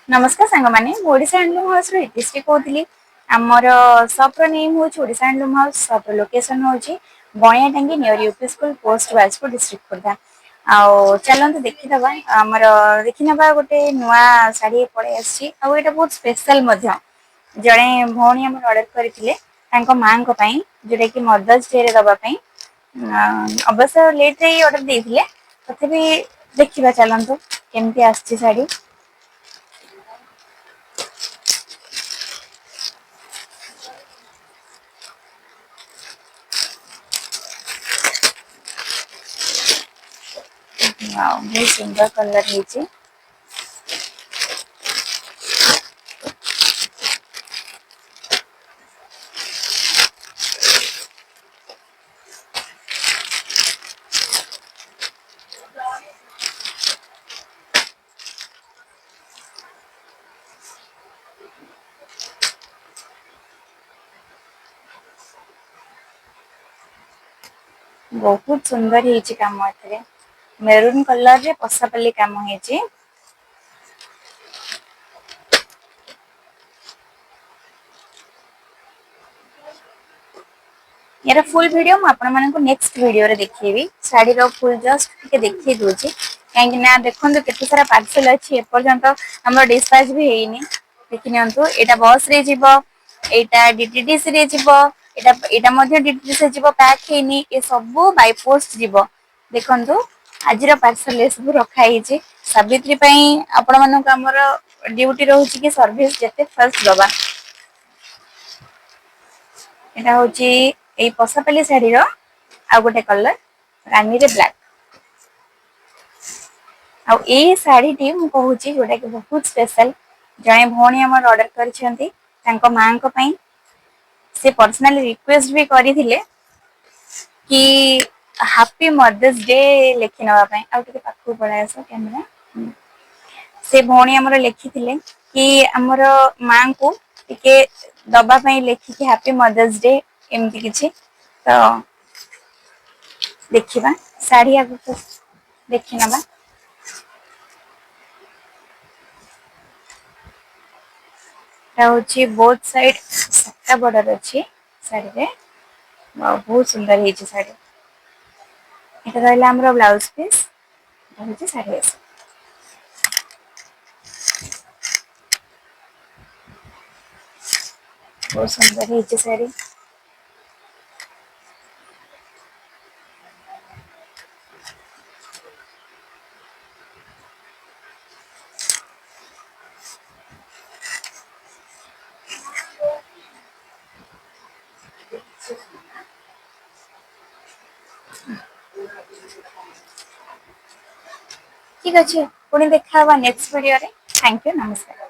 नमस्कार सांग माने ओडिशा हैंडलूम हाउस रो इतिश्री कहूली आमर सप्र नेम हूँ ओडिशा हैंडलूम हाउस सप्र लोकेशन हूँ बणिया टांगी near UP school post Bajpur district Khordha आउ चलते देखीदबा आमर देखीनबा गोटे नुआ शाढ़ी पड़े आसी आउ एटा बहुत स्पेशल जड़े भौणी आम ऑर्डर करते माँ जोटा कि मदर्स डे रे दवाई अवश्य लेट रे ऑर्डर देते तथापि देखा चलतु केमती आसी शाढ़ी बहुत सुंदर कलर है बहुत सुंदर है काम मेरून कलर रे पसापल्ली काम है यार फुल वीडियो मु आपण मानक नेक्स्ट वीडियो रे देखिएबी साड़ी रो फुल जस्ट टिके देखि दोची काहे ना देखंतु केते सारा पार्सल अछि ए पर्यंत हमर डिस्पैच भी हेइनी देखिनियंतु एटा बस रे जीवो एटा डीटीडीसी रे जीवो एटा एटा मध्ये डीटीडीसी से जीवो पैक हेइनी ए सब बाय पोस्ट जीवो देखंतु आजिर पार्सल ए सब रखा हिची सावित्री पई आपण मानक हमर ड्यूटी रहउची कि सर्विस जते फास्ट दबा एटा होची ए पसापल्ली साड़ी रो आ गोटे कलर रानी रे ब्लैक आ ए साड़ी टी मु कहूची जोटा कि बहुत स्पेशल जणे भौणी हमर ऑर्डर करछंती तांको मां को पई से पर्सनली रिक्वेस्ट भी करथिले कि हैप्पी मदर्स डे लेखि नवा पई आ टिके पाखु पळा आसो कैमरा से भौणी हमर लेखिथिले कि हमर मां को टिके दबा पई लेखि कि हैप्पी मदर्स डे एमति किछि तो देखिबा साड़ी आगु तो देखि नबा होची बोथ साइड सट्टा बॉर्डर अछि साड़ी रे बहुत सुंदर हेची साड़ी एटा रहला हमरो ब्लाउज पीस होची साड़ी बहुत सुंदर हेची साड़ी ठीक अच्छे पुणी देखा नेक्स्ट वीडियो रे थैंक यू नमस्कार।